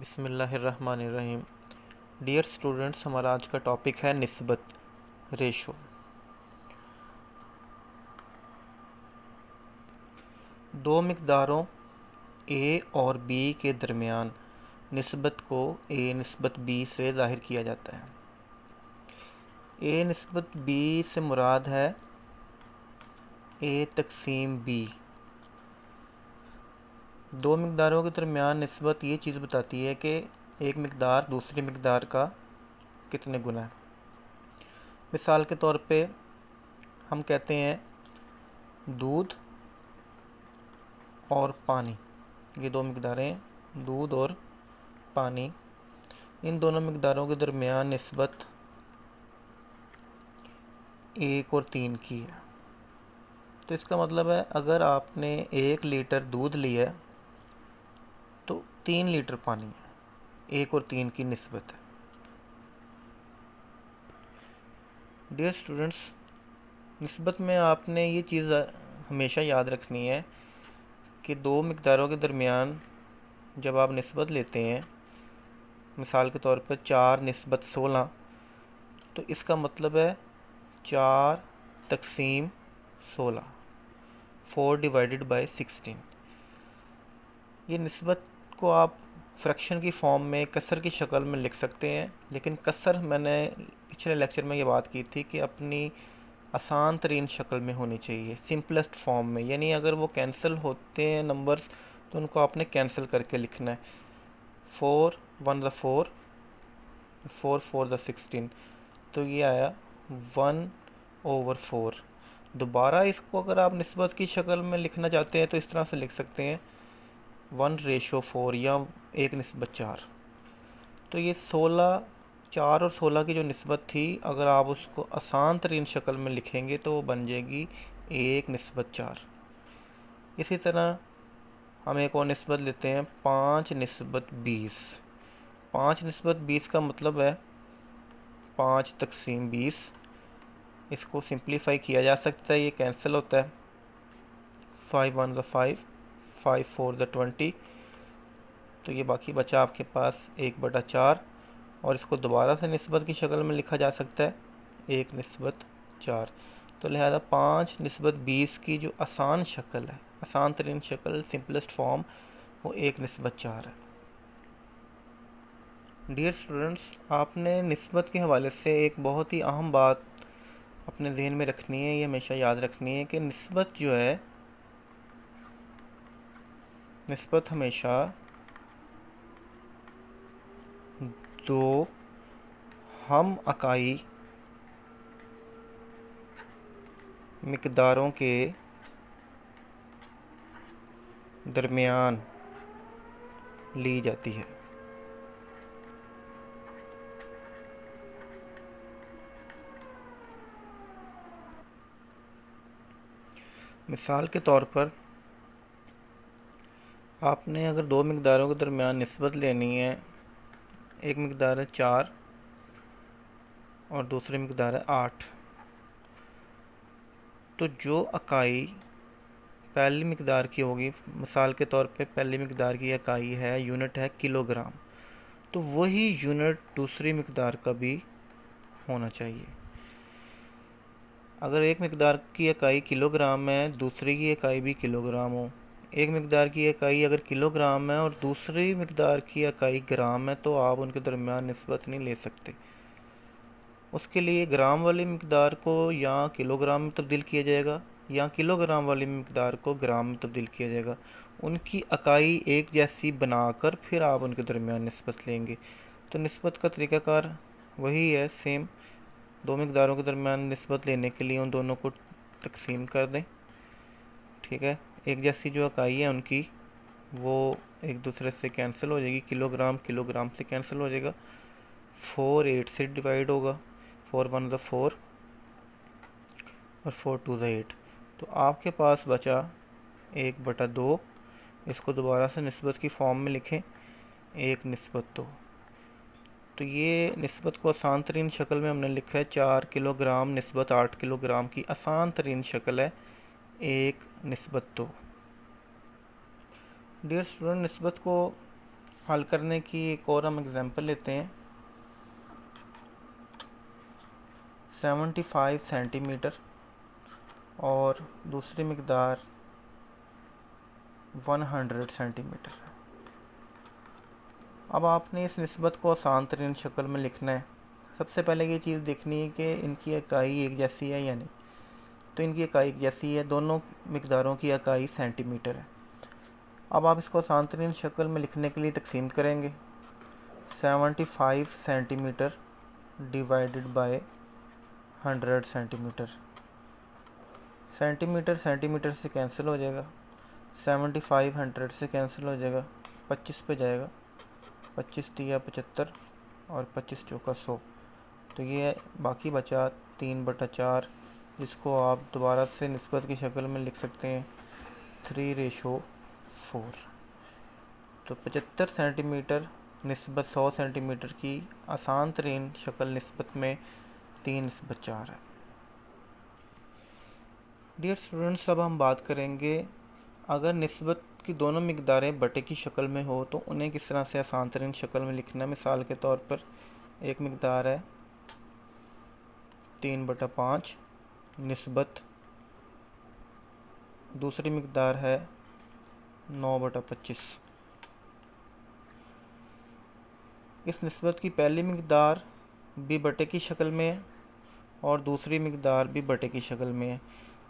بسم اللہ الرحمن الرحیم۔ ڈیئر اسٹوڈنٹس، ہمارا آج کا ٹاپک ہے نسبت، ریشو۔ دو مقداروں اے اور بی کے درمیان نسبت کو اے نسبت بی سے ظاہر کیا جاتا ہے۔ اے نسبت بی سے مراد ہے اے تقسیم بی۔ دو مقداروں کے درمیان نسبت یہ چیز بتاتی ہے کہ ایک مقدار دوسری مقدار کا کتنے گنا ہے۔ مثال کے طور پہ ہم کہتے ہیں دودھ اور پانی، یہ دو مقداریں ہیں، دودھ اور پانی۔ ان دونوں مقداروں کے درمیان نسبت 1 اور 3 کی ہے۔ تو اس کا مطلب ہے اگر آپ نے 1 لیٹر دودھ لیا ہے تو 3 لیٹر پانی ہے، 1 اور 3 کی نسبت ہے۔ ڈیئر اسٹوڈنٹس، نسبت میں آپ نے یہ چیز ہمیشہ یاد رکھنی ہے کہ دو مقداروں کے درمیان جب آپ نسبت لیتے ہیں، مثال کے طور پر 4:16، تو اس کا مطلب ہے 4/16، 4/16۔ یہ نسبت کو آپ فریکشن کی فارم میں کسر کی شکل میں لکھ سکتے ہیں، لیکن کسر میں نے پچھلے لیکچر میں یہ بات کی تھی کہ اپنی آسان ترین شکل میں ہونی چاہیے، سمپلسٹ فارم میں، یعنی اگر وہ کینسل ہوتے ہیں نمبرز تو ان کو آپ نے کینسل کر کے لکھنا ہے۔ 4 1 4، 4 4 16، تو یہ آیا 1/4۔ دوبارہ اس کو اگر آپ نسبت کی شکل میں لکھنا چاہتے ہیں تو اس طرح سے لکھ سکتے ہیں 1:4 یا 1:4۔ تو یہ 4 اور 16 کی جو نسبت تھی، اگر آپ اس کو آسان ترین شکل میں لکھیں گے تو وہ بن جائے گی 1:4۔ اسی طرح ہم ایک اور نسبت لیتے ہیں 5:20۔ 5:20 کا مطلب ہے 5/20۔ اس کو سمپلیفائی کیا جا سکتا ہے، یہ کینسل ہوتا ہے، 5 1 5، 5 4 20، تو یہ باقی بچا آپ کے پاس 1/4، اور اس کو دوبارہ سے نسبت کی شکل میں لکھا جا سکتا ہے 1:4۔ تو لہذا 5:20 کی جو آسان شکل ہے، آسان ترین شکل، سمپلسٹ فارم، وہ 1:4 ہے۔ ڈیئر اسٹوڈنٹس، آپ نے نسبت کے حوالے سے ایک بہت ہی اہم بات اپنے ذہن میں رکھنی ہے، یہ ہمیشہ یاد رکھنی ہے کہ نسبت جو ہے، نسبت ہمیشہ دو ہم اکائی مقداروں کے درمیان لی جاتی ہے۔ مثال کے طور پر آپ نے اگر دو مقداروں کے درمیان نسبت لینی ہے، ایک مقدار ہے 4 اور دوسری مقدار ہے 8، تو جو اکائی پہلی مقدار کی ہوگی، مثال کے طور پہ پہلی مقدار کی اکائی ہے، یونٹ ہے کلو گرام، تو وہی یونٹ دوسری مقدار کا بھی ہونا چاہیے۔ اگر ایک مقدار کی اکائی کلو گرام ہے، دوسری کی اکائی بھی کلو گرام ہو، ایک مقدار کی اکائی اگر کلو گرام ہے اور دوسری مقدار کی اکائی گرام ہے، تو آپ ان کے درمیان نسبت نہیں لے سکتے۔ اس کے لیے گرام والی مقدار کو یا کلو گرام میں تبدیل کیا جائے گا، یا کلو گرام والی مقدار کو گرام میں تبدیل کیا جائے گا۔ ان کی اکائی ایک جیسی بنا کر پھر آپ ان کے درمیان نسبت لیں گے۔ تو نسبت کا طریقہ کار وہی ہے، سیم۔ دو مقداروں کے درمیان نسبت لینے کے لیے ان دونوں کو تقسیم کر دیں، ٹھیک ہے۔ ایک جیسی جو اکائی ہے ان کی، وہ ایک دوسرے سے کینسل ہو جائے گی، کلو گرام سے کینسل ہو جائے گا، 4 8 سے ڈیوائیڈ ہوگا، 4 1 4 اور 4 2 8۔ تو آپ کے پاس بچا 1/2۔ اس کو دوبارہ سے نسبت کی فارم میں لکھیں، 1:2۔ تو یہ نسبت کو آسان ترین شکل میں ہم نے لکھا ہے، 4 کلو گرام نسبت 8 کلو گرام کی آسان ترین شکل ہے 1:2۔ ڈیئر اسٹوڈنٹ، نسبت کو حل کرنے کی ایک اور ہم اگزامپل لیتے ہیں. 75 سینٹی میٹر اور دوسری مقدار 100 سینٹی میٹر. اب آپ نے اس نسبت کو آسان ترین شکل میں لکھنا ہے. سب سے پہلے یہ چیز دیکھنی ہے کہ ان کی اکائی ایک جیسی ہے یا نہیں. تو ان کی اکائی ایک جیسی ہے، دونوں مقداروں کی اکائی سینٹی میٹر ہے. اب آپ اس کو آسان ترین شکل میں لکھنے کے لیے تقسیم کریں گے. 75 centimetre divided by 100 centimetre. Centimetre سے کینسل ہو جائے گا. 75 100 سے کینسل ہو جائے گا، 25 پہ جائے گا. 25 تیا 75 اور 25 چوکا 100. تو یہ باقی بچا 3/4، جس کو آپ دوبارہ سے نسبت کی شکل میں لکھ سکتے ہیں 3:4. تو 75 سینٹی میٹر نسبت 100 سینٹی میٹر کی آسان ترین شکل نسبت میں 3:4 ہے. ڈیئر اسٹوڈنٹس، اب ہم بات کریں گے اگر نسبت کی دونوں مقداریں بٹے کی شکل میں ہو تو انہیں کس طرح سے آسان ترین شکل میں لکھنا ہے. مثال کے طور پر ایک مقدار ہے 3/5 نسبت دوسری مقدار ہے 9/25. اس نسبت کی پہلی مقدار بھی بٹے کی شکل میں ہے اور دوسری مقدار بھی بٹے کی شکل میں ہے.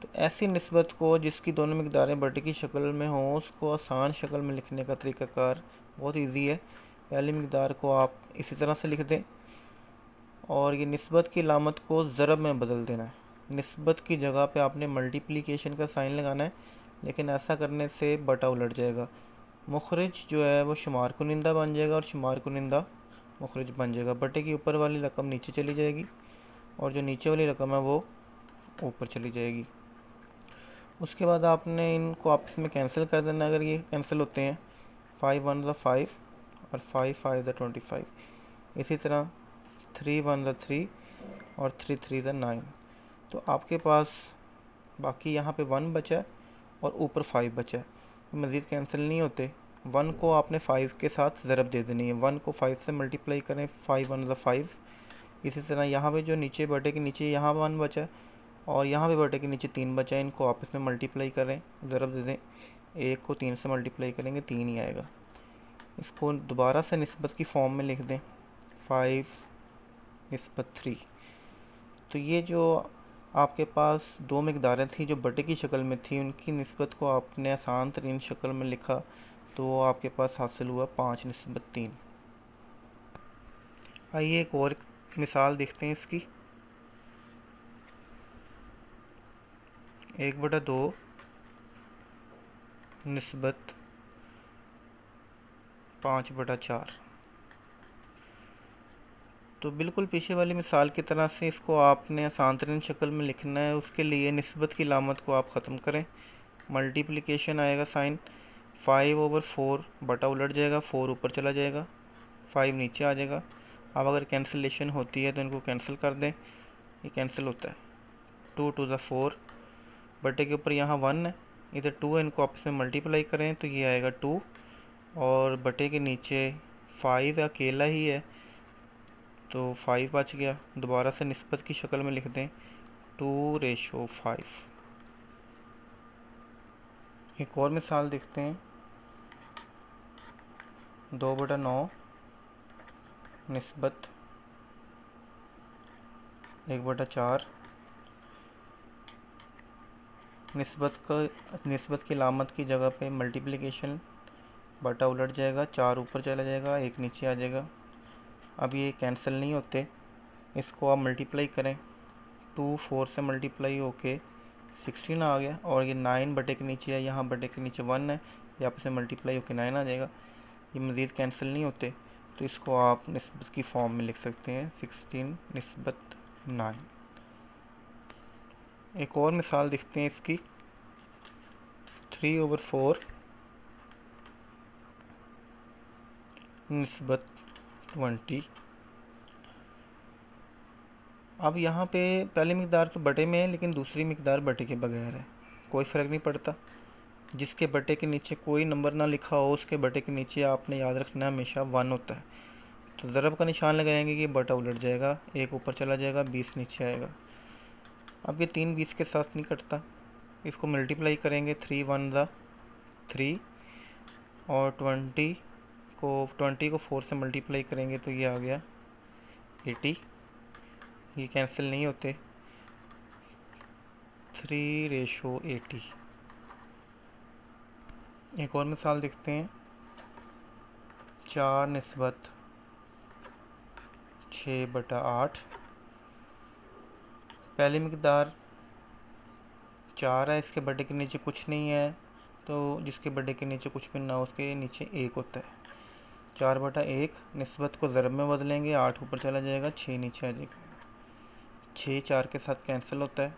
تو ایسی نسبت کو جس کی دونوں مقداریں بٹے کی شکل میں ہوں اس کو آسان شکل میں لکھنے کا طریقہ کار بہت ایزی ہے. پہلی مقدار کو آپ اسی طرح سے لکھ دیں اور یہ نسبت کی علامت کو ضرب میں بدل دینا ہے. نسبت کی جگہ پہ آپ نے ملٹیپلیکیشن کا سائن لگانا ہے، لیکن ایسا کرنے سے بٹا الٹ جائے گا. مخرج جو ہے وہ شمار کنندہ بن جائے گا اور شمار کنندہ مخرج بن جائے گا. بٹے کی اوپر والی رقم نیچے چلی جائے گی اور جو نیچے والی رقم ہے وہ اوپر چلی جائے گی. اس کے بعد آپ نے ان کو آپس میں کینسل کر دینا اگر یہ کینسل ہوتے ہیں. 5 1 5 اور 5 5 25. اسی طرح 3 1 3 اور 3 3 9. تو آپ کے پاس باقی یہاں پہ 1 بچا ہے اور اوپر 5 بچا ہے. مزید کینسل نہیں ہوتے. 1 کو آپ نے 5 کے ساتھ ضرب دے دینی ہے. 1 کو 5 سے ملٹیپلائی کریں. 5 1 5. اسی طرح یہاں پہ جو نیچے بٹے کے نیچے یہاں 1 بچا ہے اور یہاں پہ بٹے کے نیچے 3 بچا ہے. ان کو آپس میں ملٹیپلائی کریں، ضرب دے دیں. 1 کو 3 سے ملٹیپلائی کریں گے 3 ہی آئے گا. اس کو دوبارہ سے نسبت کی فارم میں لکھ دیں 5 نسبت 3. تو یہ جو آپ کے پاس دو مقداریں تھیں جو بٹے کی شکل میں تھیں، ان کی نسبت کو آپ نے آسان ترین شکل میں لکھا تو وہ آپ کے پاس حاصل ہوا 5 نسبت 3. آئیے ایک اور مثال دیکھتے ہیں اس کی. 1/2 نسبت 5/4. تو بالکل پیچھے والی مثال کی طرح سے اس کو آپ نے آسان ترین شکل میں لکھنا ہے. اس کے لیے نسبت کی علامت کو آپ ختم کریں. ملٹیپلیکیشن آئے گا سائن. 5/4 بٹا الٹ جائے گا، 4 اوپر چلا جائے گا، 5 نیچے آ جائے گا. اب اگر کینسلیشن ہوتی ہے تو ان کو کینسل کر دیں. یہ کینسل ہوتا ہے. 2 2 4. بٹے کے اوپر یہاں 1 ہے، ادھر 2 ہے. ان کو آپس میں ملٹیپلائی کریں تو یہ آئے گا 2 اور بٹے کے نیچے 5 اکیلا ہی ہے تو 5 بچ گیا. دوبارہ سے نسبت کی شکل میں لکھ دیں 2:5. ایک اور مثال دیکھتے ہیں. 2/9 نسبت 1/4. نسبت کی علامت کی جگہ پہ ملٹیپلیکیشن، بٹا الٹ جائے گا، 4 اوپر چلا جائے گا، 1 نیچے آ جائے گا. اب یہ کینسل نہیں ہوتے. اس کو آپ ملٹیپلائی کریں. 2 4 سے ملٹیپلائی ہو کے 16 آ گیا اور یہ 9 بٹے کے نیچے ہے، یہاں بٹے کے نیچے 1 ہے، یہ آپ سے ملٹیپلائی ہو کے 9 آ جائے گا. یہ مزید کینسل نہیں ہوتے تو اس کو آپ نسبت کی فارم میں لکھ سکتے ہیں 16 نسبت 9. ایک اور مثال دیکھتے ہیں اس کی. 3/4 نسبت 20. اب یہاں پہ پہلی مقدار تو بٹے میں ہے لیکن دوسری مقدار بٹے کے بغیر ہے، کوئی فرق نہیں پڑتا. جس کے بٹے کے نیچے کوئی نمبر نہ لکھا ہو اس کے بٹے کے نیچے آپ نے یاد رکھنا ہے ہمیشہ 1 ہوتا ہے. تو ضرب کا نشان لگائیں گے کہ بٹا الٹ جائے گا، 1 اوپر چلا جائے گا، 20 نیچے آئے گا. اب یہ 3 20 کے ساتھ نہیں کٹتا، اس کو ملٹیپلائی کریں گے. 3 1 3 اور 20 کو 4 سے ملٹیپلائی کریں گے تو یہ آ گیا 80. یہ کینسل نہیں ہوتے. 3:80. ایک اور مثال دیکھتے ہیں. 4/6/8. پہلی مقدار 4 ہے، اس کے بٹے کے نیچے کچھ نہیں ہے، تو جس کے بٹے کے نیچے کچھ بھی نہ ہو اس کے نیچے 1 ہوتا ہے. 4/1 نسبت کو ضرب میں بدلیں گے، 8 اوپر چلا جائے گا، 6 نیچے آ جائے گا. 6 4 کے ساتھ کینسل ہوتا ہے.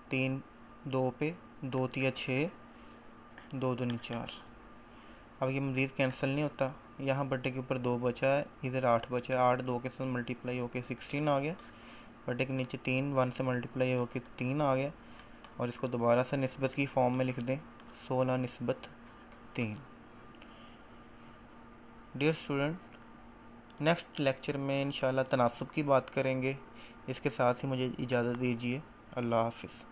3 2 پہ 2 3 6، 2 2 4. اب یہ مزید کینسل نہیں ہوتا. یہاں بٹے کے اوپر 2 بچا ہے، ادھر 8 بچا ہے. 8 2 کے ساتھ ملٹیپلائی ہو کے 16 آ گیا. بٹے کے نیچے 3 1 سے ملٹیپلائی ہو کے 3 آ گیا. اور اس کو دوبارہ سے نسبت کی فارم میں لکھ دیں، 16/3. ڈیئر اسٹوڈنٹ، نیکسٹ لیکچر میں انشاءاللہ تناسب کی بات کریں گے. اس کے ساتھ ہی مجھے اجازت دیجیے. اللہ حافظ.